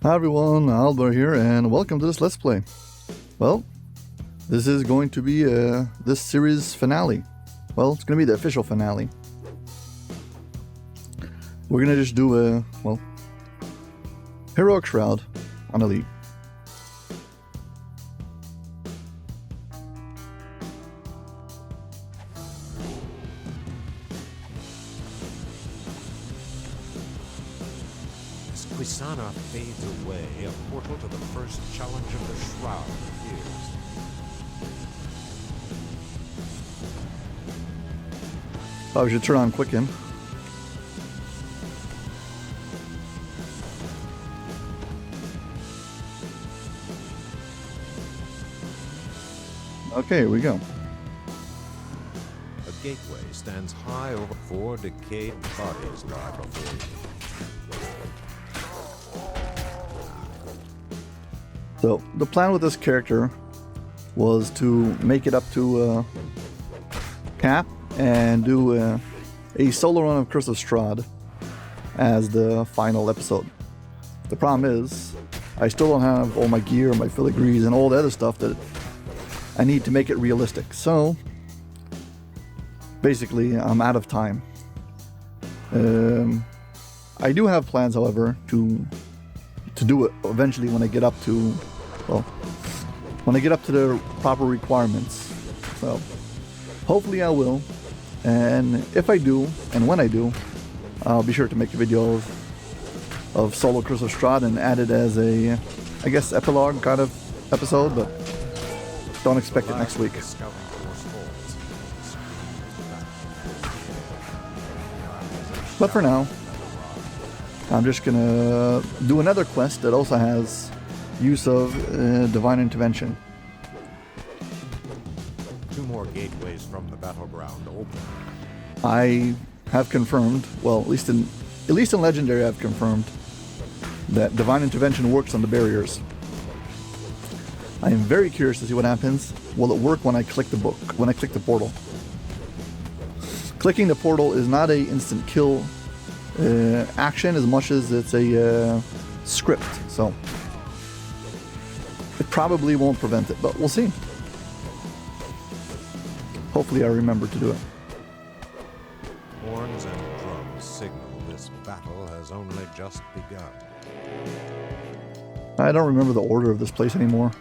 Hi everyone, Aldbar here, and welcome to this Let's Play. Well, this is going to be this series finale. Well, it's going to be the official finale. We're going to just do a, Heroic Shroud on Elite. Quisana fades away, a portal to the first challenge of the Shroud appears. Oh, we should turn on Quicken. Okay, here we go. A gateway stands high over 4 decayed bodies lie before you. So, the plan with this character was to make it up to Cap and do a solo run of Curse of Strahd as the final episode. The problem is, I still don't have all my gear, my filigrees, and all the other stuff that I need to make it realistic. So, basically, I'm out of time. I do have plans, however, to do it eventually when I get up to, when I get up to the proper requirements. So, hopefully I will. And if I do, and when I do, I'll be sure to make a video of solo Curse of Strahd and add it as a, I guess, epilogue kind of episode, but don't expect it next week. But for now, I'm just gonna do another quest that also has use of Divine Intervention. 2 more gateways from the battleground open. I have confirmed, well, at least in Legendary, I've confirmed that Divine Intervention works on the barriers. I am very curious to see what happens. Will it work when I click the portal? Clicking the portal is not a instant kill action as much as it's a script, so it probably won't prevent it, but we'll see. Hopefully I remember to do it. Horns and drums signal this battle has only just begun. I don't remember the order of this place anymore.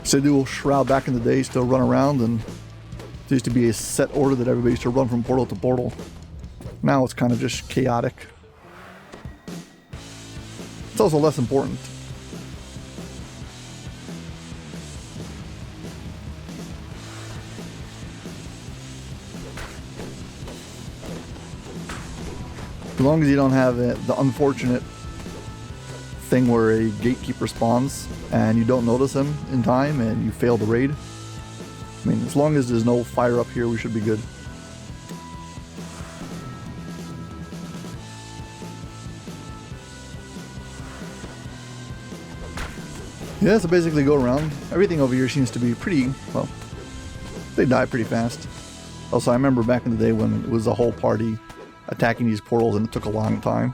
So do Shroud back in the day, still run around, and there used to be a set order that everybody used to run from portal to portal. Now it's kind of just chaotic. It's also less important. As long as you don't have the unfortunate thing where a gatekeeper spawns and you don't notice him in time and you fail the raid. I mean, as long as there's no fire up here, we should be good. Yeah, so basically go around. Everything over here seems to be pretty, well, they die pretty fast. Also, I remember back in the day when it was a whole party attacking these portals and it took a long time.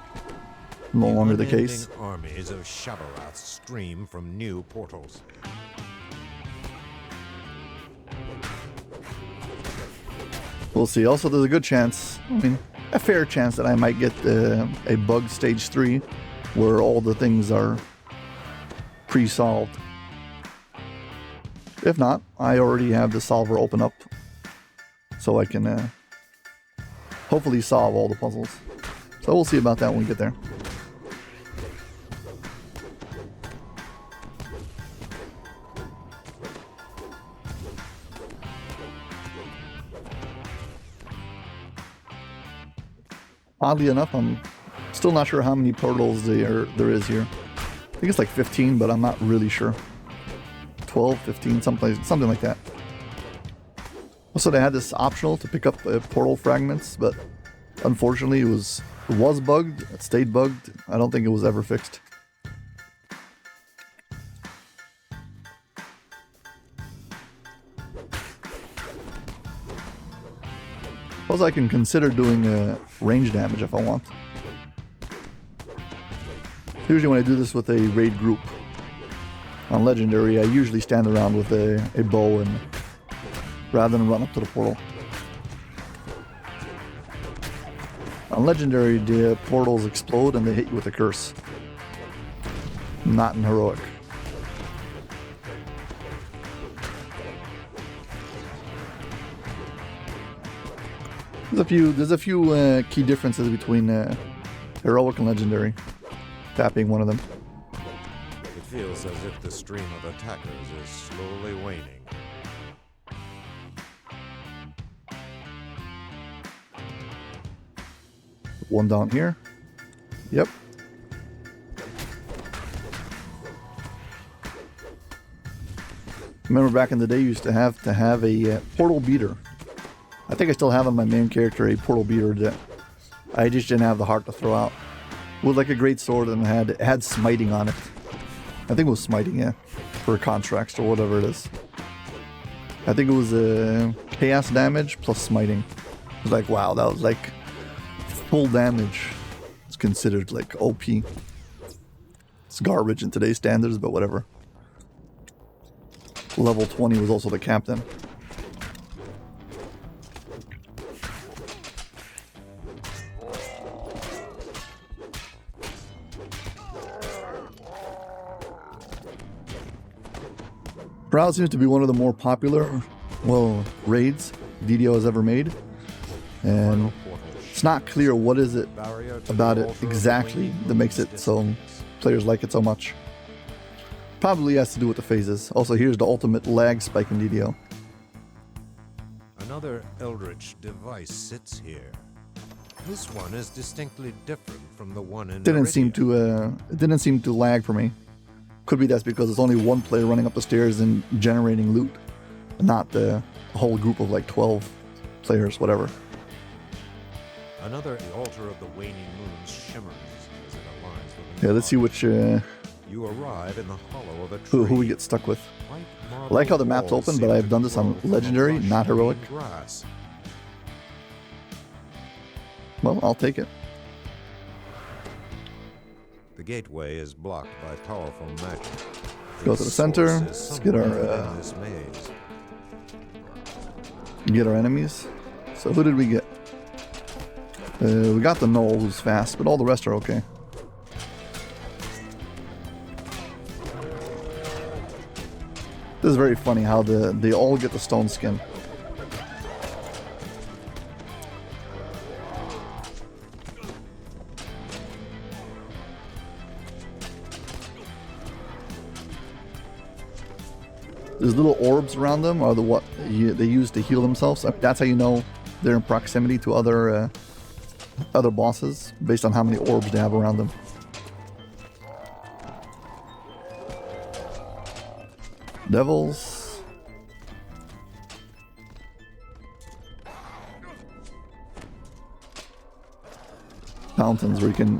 No longer the case. Armies of Shabarath stream from new portals. We'll see. Also, there's a good chance, I mean, a fair chance that I might get a bug stage 3 where all the things are pre-solved. If not, I already have the solver open up so I can hopefully solve all the puzzles. So we'll see about that when we get there. Oddly enough, I'm still not sure how many portals there is here. I think it's like 15, but I'm not really sure. 12, 15, something like that. Also, they had this optional to pick up portal fragments, but unfortunately it was bugged, it stayed bugged. I don't think it was ever fixed. Suppose I can consider doing range damage if I want. Usually when I do this with a raid group on Legendary, I usually stand around with a bow and rather than run up to the portal. On Legendary, the portals explode and they hit you with a curse. Not in Heroic. There's a few key differences between Heroic and Legendary. That being one of them. It feels as if the stream of attackers is slowly waning. One down here. Yep. Remember back in the day, you used to have a portal beater. I think I still have on my main character a portal beater that I just didn't have the heart to throw out. With like a great sword and it had smiting on it. I think it was smiting, yeah, for contracts or whatever it is. I think it was chaos damage plus smiting. I was like, wow, that was like full damage. It's considered like OP. It's garbage in today's standards, but whatever. Level 20 was also the captain. Prowl seems to be one of the more popular, well, raids DDO has ever made. And it's not clear what is it about it exactly that makes it so players like it so much. Probably has to do with the phases. Also, here's the ultimate lag spike in DDO. Another Eldritch device sits here. This one is distinctly different from the one in It didn't seem to lag for me. Could be that's because it's only one player running up the stairs and generating loot, not the whole group of like 12 players, whatever. Another altar of the waning moon shimmers as it aligns with the Yeah, let's see which you arrive in the hollow of a tree. who we get stuck with. I like how the map's open, but I've done this on Legendary, not Heroic. Well, I'll take it. The gateway is blocked by powerful magic. Go to the center. Let's get our enemies. So who did we get? We got the Knoll, who's fast, but all the rest are okay. This is very funny how they all get the stone skin. There's little orbs around them, are what they use to heal themselves. That's how you know they're in proximity to other bosses, based on how many orbs they have around them. Devils. Fountains where you can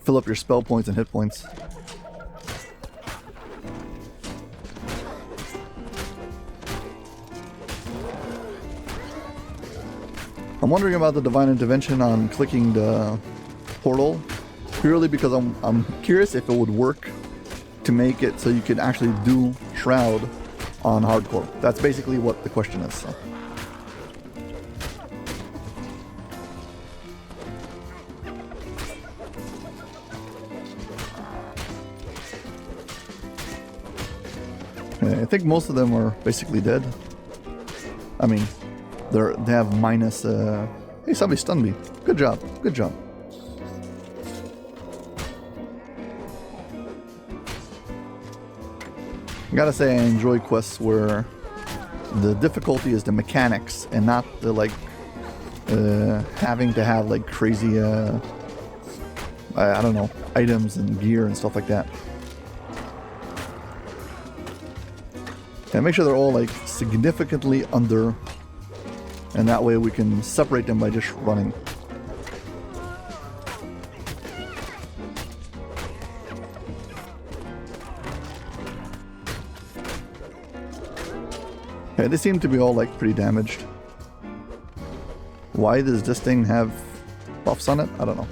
fill up your spell points and hit points. I'm wondering about the Divine Intervention on clicking the portal, purely because I'm curious if it would work to make it so you could actually do Shroud on Hardcore. That's basically what the question is. So. I think most of them are basically dead. I mean, they have minus. Hey, somebody stunned me. Good job. Good job. I gotta say, I enjoy quests where the difficulty is the mechanics and not the like having to have like crazy I don't know, items and gear and stuff like that. And make sure they're all like significantly under, and that way we can separate them by just running. Okay, they seem to be all like pretty damaged. Why does this thing have buffs on it? I don't know.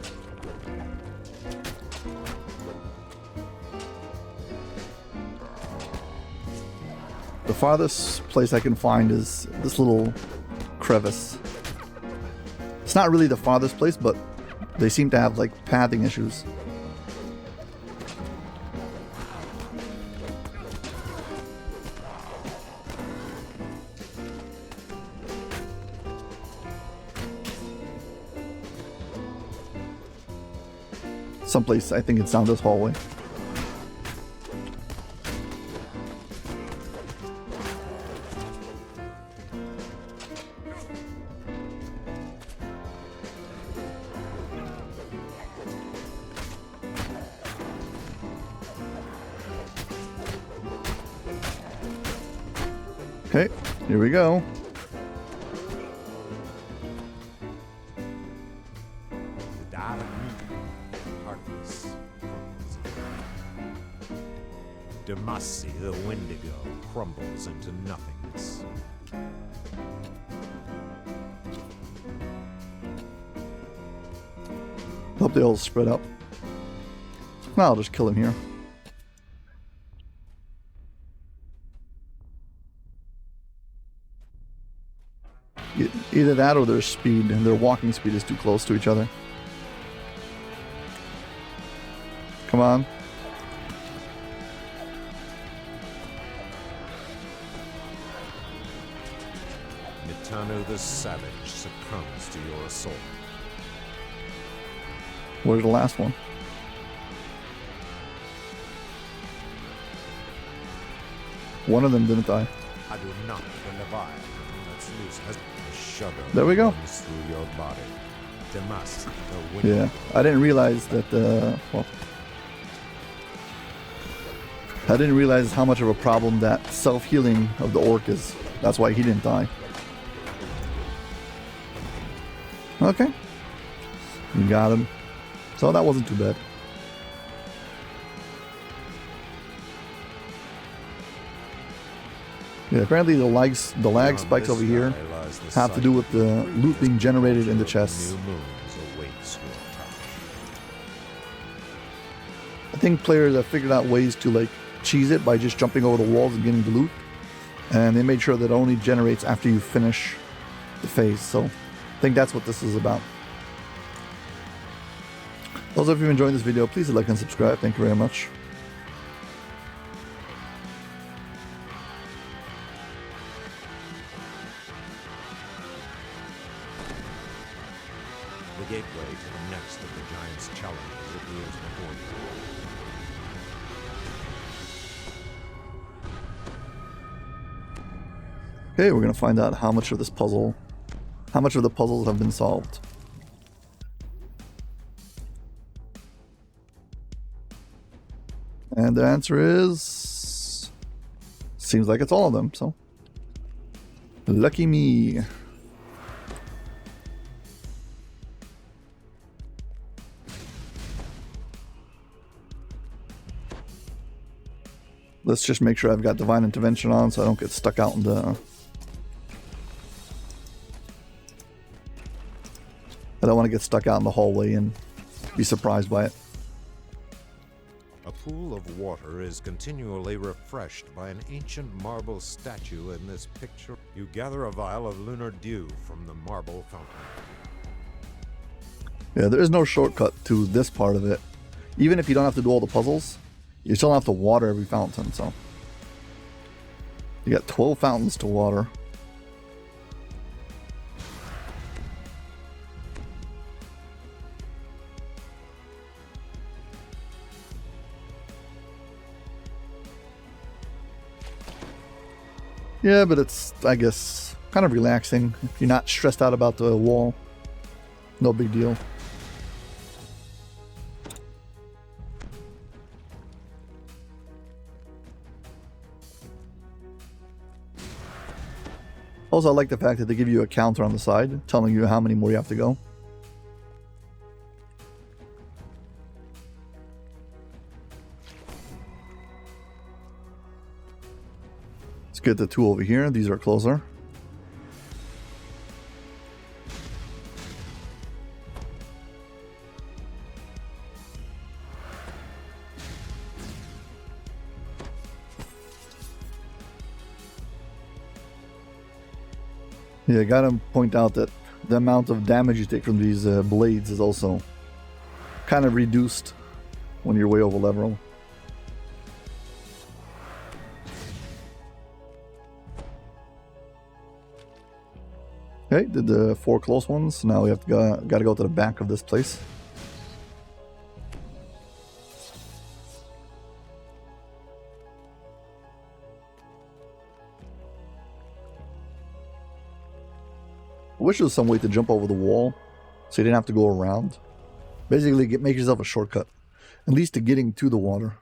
The farthest place I can find is this little crevice. It's not really the farthest place, but they seem to have like pathing issues. Someplace, I think it's down this hallway. Okay, here we go. Demasi, the Wendigo, crumbles into nothingness. Hope they all spread up. No, I'll just kill him here. Either that or their speed and their walking speed is too close to each other. Come on. Mitano the Savage succumbs to your assault. Where's the last one? One of them didn't die. I do not the Leviathan that's loose as a shudder There we go. runs through your body. Demasi, the Wendigo. Yeah, I didn't realize that well, I didn't realize how much of a problem that self-healing of the orc is. That's why he didn't die. Okay. You got him. So that wasn't too bad. Yeah, apparently the lag spikes over here have to do with the loot being generated in the chests. I think players have figured out ways to like cheese it by just jumping over the walls and getting the loot. And they made sure that it only generates after you finish the phase. So I think that's what this is about. Also, if you're enjoying this video, please like and subscribe. Thank you very much. The gateway to the next of the giant's challenges appears before you. Okay, we're gonna find out how much of this puzzle, how much of the puzzles have been solved. And the answer is, seems like it's all of them, so lucky me. Let's just make sure I've got Divine Intervention on so I don't get stuck out in the... I don't want to get stuck out in the hallway and be surprised by it. A pool of water is continually refreshed by an ancient marble statue in this picture. You gather a vial of lunar dew from the marble fountain. Yeah, there is no shortcut to this part of it. Even if you don't have to do all the puzzles, you still have to water every fountain, so. You got 12 fountains to water. Yeah, but it's, I guess, kind of relaxing. If you're not stressed out about the wall, no big deal. Also, I like the fact that they give you a counter on the side, telling you how many more you have to go. Let's get the two over here. These are closer. Yeah, I gotta point out that the amount of damage you take from these blades is also kind of reduced when you're way over level. Okay, did the 4 close ones. Now we have to gotta go to the back of this place. I wish there was some way to jump over the wall so you didn't have to go around. Basically, make yourself a shortcut, at least to getting to the water.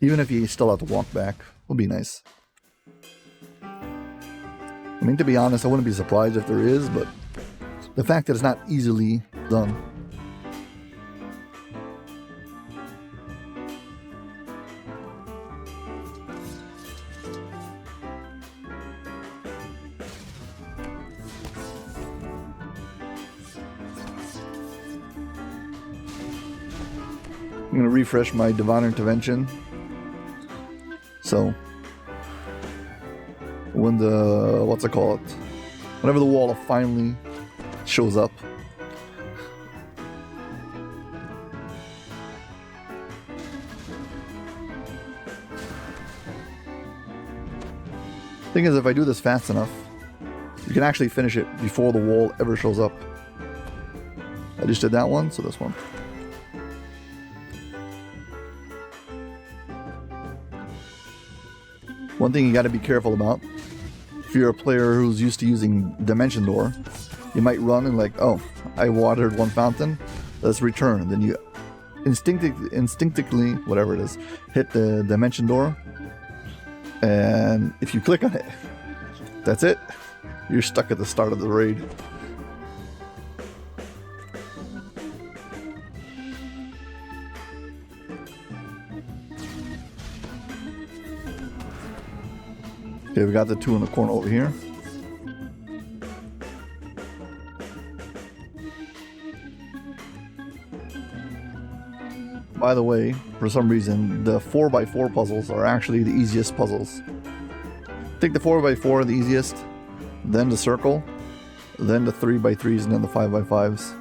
Even if you still have to walk back, would be nice. I mean, to be honest, I wouldn't be surprised if there is, but the fact that it's not easily done. I'm going to refresh my Divine Intervention. So, when the, what's it called? Whenever the wall finally shows up. Thing is, if I do this fast enough, you can actually finish it before the wall ever shows up. I just did that one, so this one. One thing you got to be careful about, if you're a player who's used to using Dimension Door, you might run and like, oh, I watered one fountain, let's return. Then you instinctively, whatever it is, hit the Dimension Door, and if you click on it, that's it. You're stuck at the start of the raid. Okay, we got the 2 in the corner over here. By the way, for some reason, the 4x4 puzzles are actually the easiest puzzles. Take the 4x4 the easiest, then the circle, then the 3x3s, and then the 5x5s.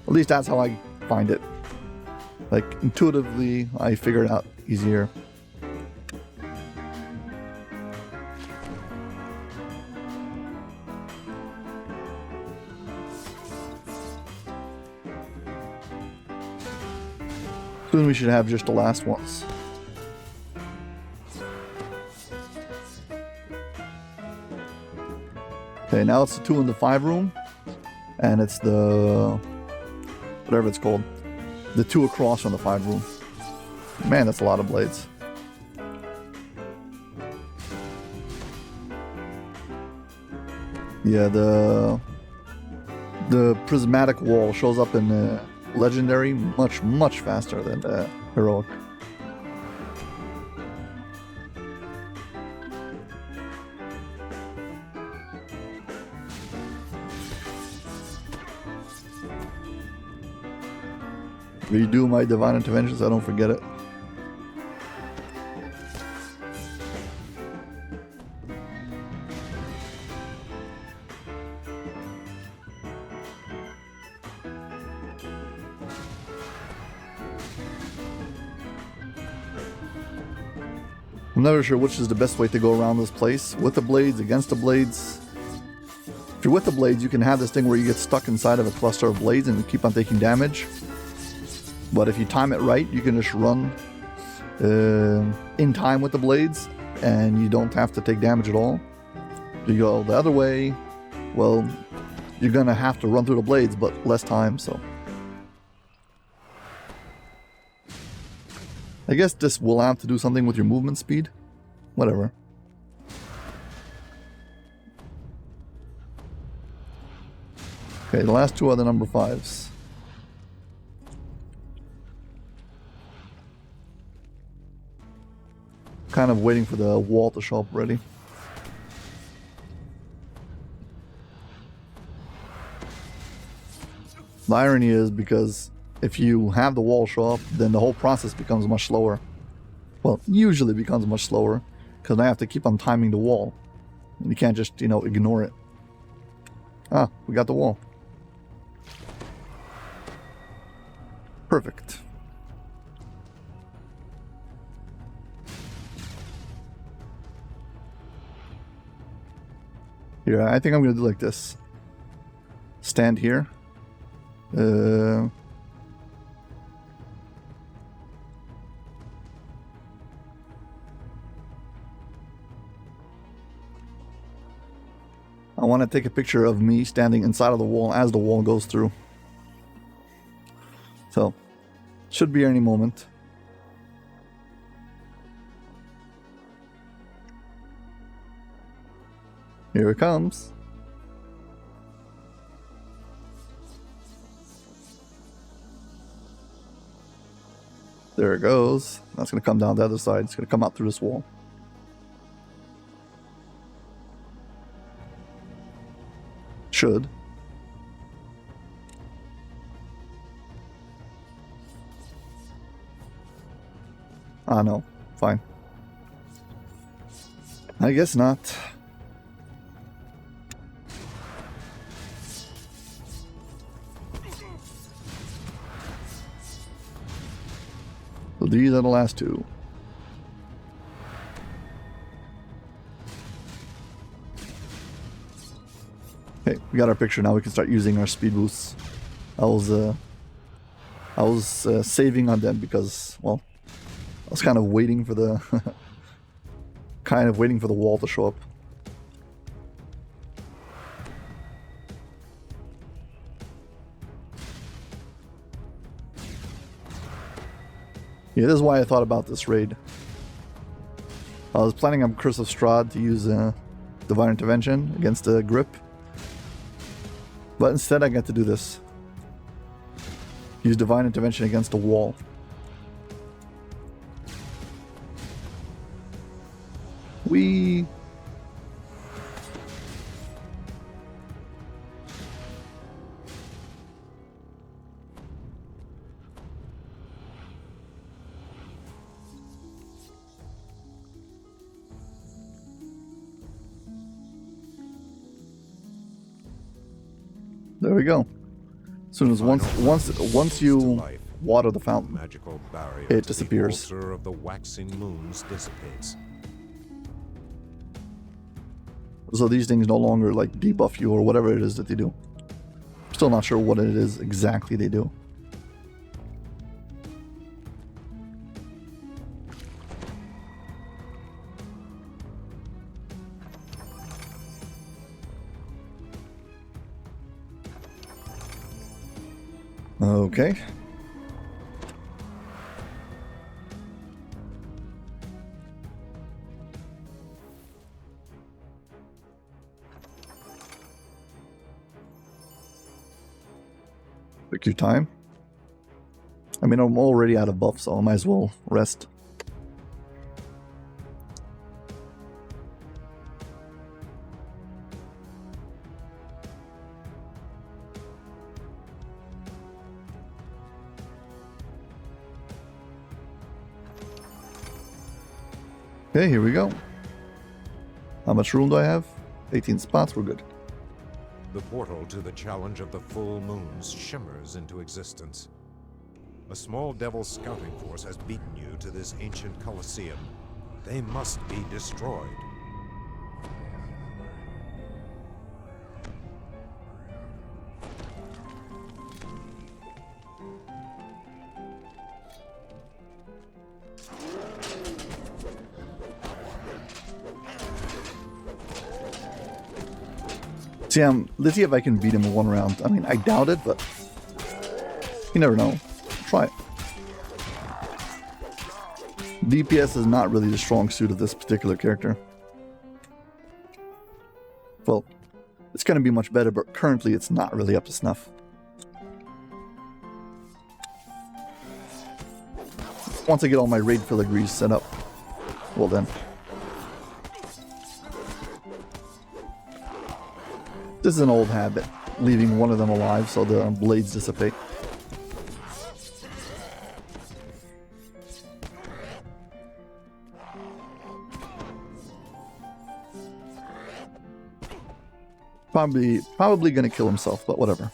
At least that's how I find it. Like, intuitively, I figure it out easier. Soon we should have just the last ones. Okay, now it's the 2 in the 5 room, and it's the whatever it's called, the 2 across from the 5 room. Man, that's a lot of blades. Yeah, the prismatic wall shows up in the Legendary much faster than the Heroic. Redo my Divine Intervention so I don't forget it. I'm never sure which is the best way to go around this place. With the blades, against the blades. If you're with the blades, you can have this thing where you get stuck inside of a cluster of blades and you keep on taking damage. But if you time it right, you can just run in time with the blades and you don't have to take damage at all. If you go the other way, well, you're gonna have to run through the blades, but less time, so. I guess this will have to do something with your movement speed. Whatever. Okay, the last 2 are the number 5s. Kind of waiting for the wall to show up ready. The irony is because if you have the wall show up, then the whole process becomes much slower. Well, usually becomes much slower. because I have to keep on timing the wall. And you can't just, you know, ignore it. Ah, we got the wall. Perfect. Yeah, I think I'm gonna do like this. Stand here. I want to take a picture of me standing inside of the wall as the wall goes through. So, should be any moment. Here it comes. There it goes. That's going to come down the other side. It's going to come out through this wall. Should. Ah, no. Fine. I guess not. So these are the last two. Okay, we got our picture now. We can start using our speed boosts. I was saving on them because, well, I was kind of waiting for the wall to show up. Yeah, this is why I thought about this raid. I was planning on Curse of Strahd to use Divine Intervention against the grip. But instead I get to do this. Use Divine Intervention against the wall. Whee! There we go. As soon as once you water the fountain, magical barrier it disappears. The altar of the waxing moons dissipates. So these things no longer like debuff you or whatever it is that they do. Still not sure what it is exactly they do. Okay. Take your time. I mean, I'm already out of buff, so I might as well rest. Okay, here we go. How much room do I have? 18 spots, we're good. The portal to the challenge of the full moons shimmers into existence. A small devil scouting force has beaten you to this ancient Colosseum. They must be destroyed. See, let's see if I can beat him in one round. I mean, I doubt it, but you never know. Try it. DPS is not really the strong suit of this particular character. Well, it's going to be much better, but currently it's not really up to snuff. Once I get all my raid filigrees set up, well then. This is an old habit, leaving one of them alive so the blades dissipate. Probably gonna kill himself, but whatever.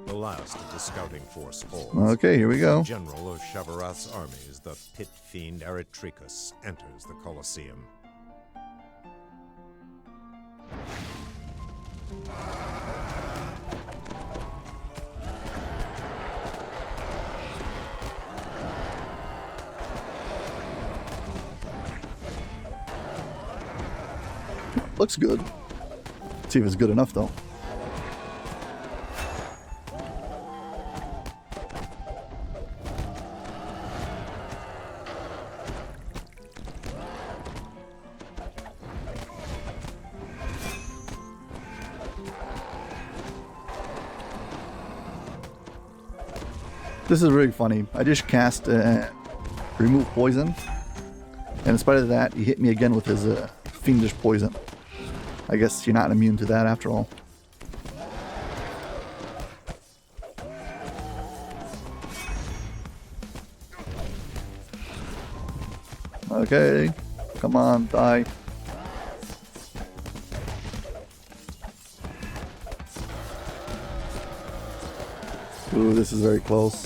The last of the scouting force falls. Okay, here we go. The general of Shavarath's armies, the pit fiend Eretricus, enters the Colosseum. Looks good. Let's see if it's good enough though. This is really funny. I just cast remove poison, and in spite of that, he hit me again with his fiendish poison. I guess you're not immune to that after all. Okay, come on, die. Ooh, this is very close.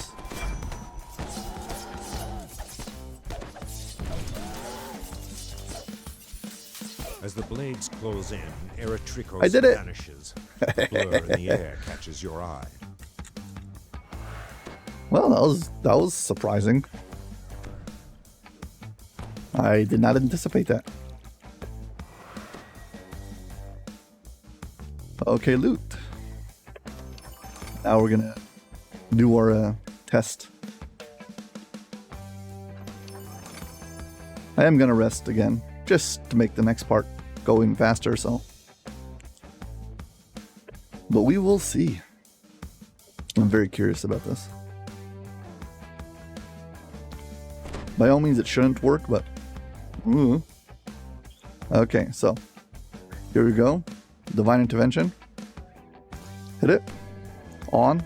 As the blades close in, Eretricus I did it. vanishes. A blur in the air catches your eye. Well, that was surprising. I did not anticipate that. Okay, loot. Now we're gonna do our test. I am gonna rest again, just to make the next part go even faster, so. But we will see. I'm very curious about this. By all means, it shouldn't work, but... Ooh. Okay, so. Here we go. Divine Intervention. Hit it. On.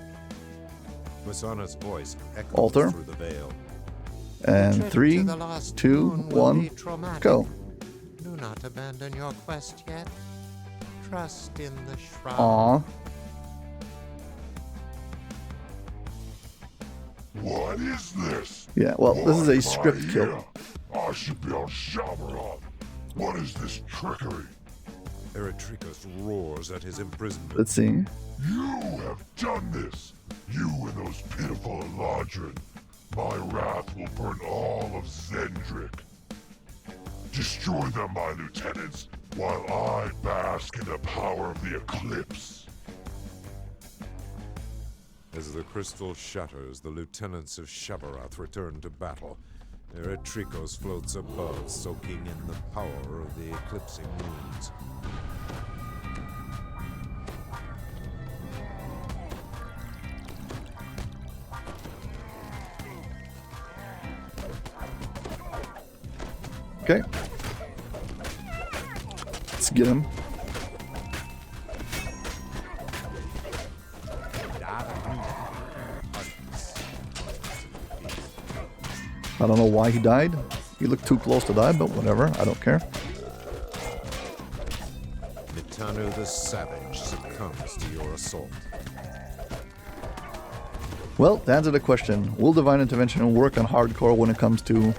Masana's voice echoes Altar. through the veil. And 3, 2, 1, go. Do not abandon your quest yet. Trust in the shroud. Aw. What is this? Yeah, well, this is a script kill. I should be on Shavarath. What is this trickery? Eretricus roars at his imprisonment. Let's see. You have done this. You and those pitiful Eladrin. My wrath will burn all of Zendrick. Destroy them, my lieutenants, while I bask in the power of the eclipse. As the crystal shatters, the lieutenants of Shavarath return to battle. Eretricus floats above, soaking in the power of the eclipsing moons. Okay. Let's get him. I don't know why he died. He looked too close to die, but whatever. I don't care. Mitanu the Savage succumbs to your assault. Well, to answer the question, will Divine Intervention work on hardcore when it comes to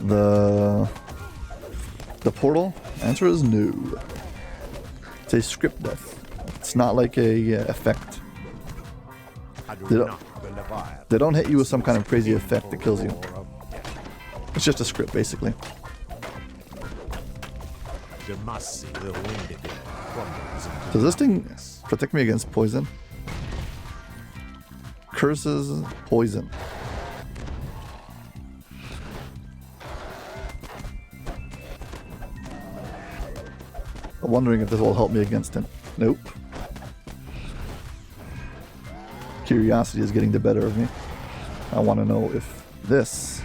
the portal? Answer is no. It's a script death. It's not like a effect. They don't hit you with some kind of crazy effect that kills you. It's just a script, basically. Does this thing protect me against poison? Curses, poison. I'm wondering if this will help me against him. Nope. Curiosity is getting the better of me. I want to know if this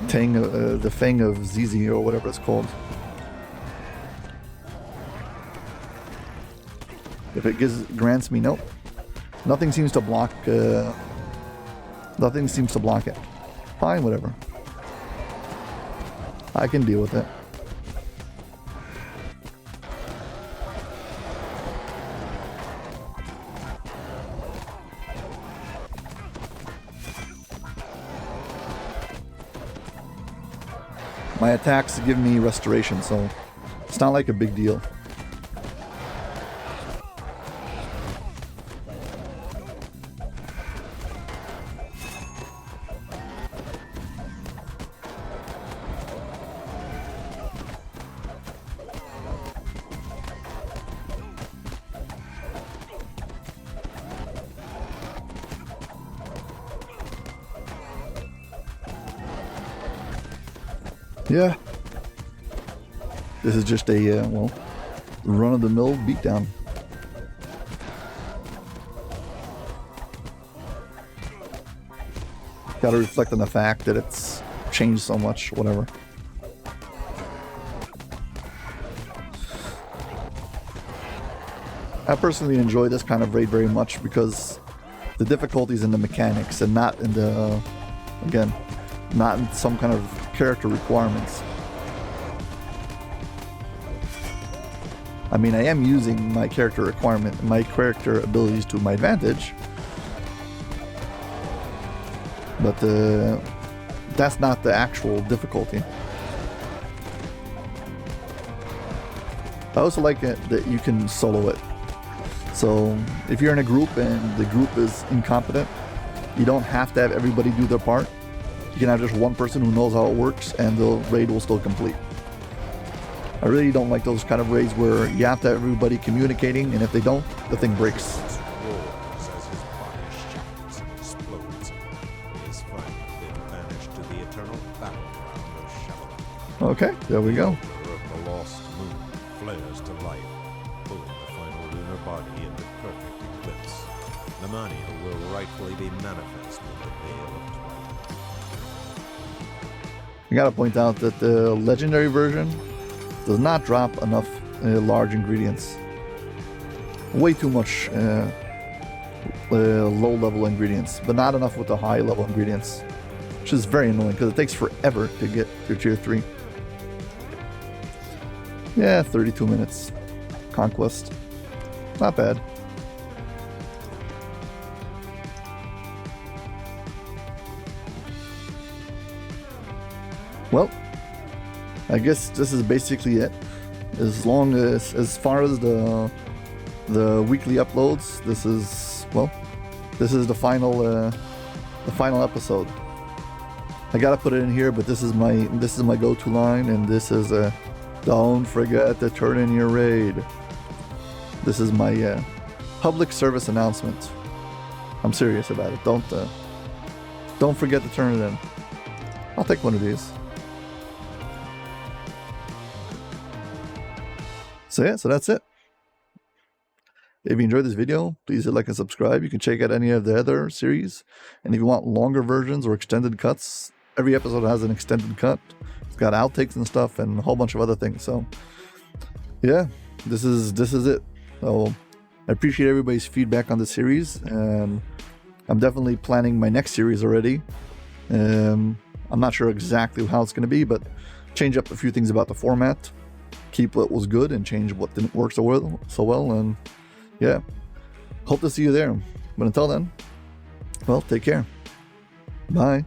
the Fang of Zizi or whatever it's called, If it grants me, nope. Nothing seems to block. Nothing seems to block it. Fine, whatever. I can deal with it. My attacks give me restoration, so it's not like a big deal. Yeah, this is just a, well, run-of-the-mill beatdown. Gotta reflect on the fact that it's changed so much, whatever. I personally enjoy this kind of raid very much because the difficulty's in the mechanics and not in the, again, not in some kind of character requirements. I mean, I am using my character requirement, my character abilities to my advantage, but that's not the actual difficulty. I also like it that you can solo it. So if you're in a group and the group is incompetent, you don't have to have everybody do their part. You can have just one person who knows how it works and the raid will still complete. I really don't like those kind of raids where you have to have everybody communicating, and if they don't, the thing breaks. Roars as his body shatters and explodes. His friend then vanished to the eternal battleground of Shalom. Okay, there we go. The of the lost moon flares to life, pulling the final lunar body into perfect eclipse. Nemania will rightfully be manifest with the veil of twilight. I gotta point out that the legendary version does not drop enough large ingredients. Way too much low-level ingredients, but not enough with the high-level ingredients, which is very annoying because it takes forever to get to tier 3. Yeah, 32 minutes. Conquest. Not bad. Well, I guess this is basically it. As far as the weekly uploads, this is the final episode. I gotta put it in here, but this is my go-to line, and this is don't forget to turn in your raid. This is my public service announcement. I'm serious about it. Don't forget to turn it in. I'll take one of these. So yeah, so that's it. If you enjoyed this video, please hit like and subscribe. You can check out any of the other series. And if you want longer versions or extended cuts, every episode has an extended cut. It's got outtakes and stuff and a whole bunch of other things. So yeah, this is it. So I appreciate everybody's feedback on the series, and I'm definitely planning my next series already. I'm not sure exactly how it's going to be, but change up a few things about the format. Keep what was good and change what didn't work so well, and yeah, hope to see you there. But until then, well, take care. Bye.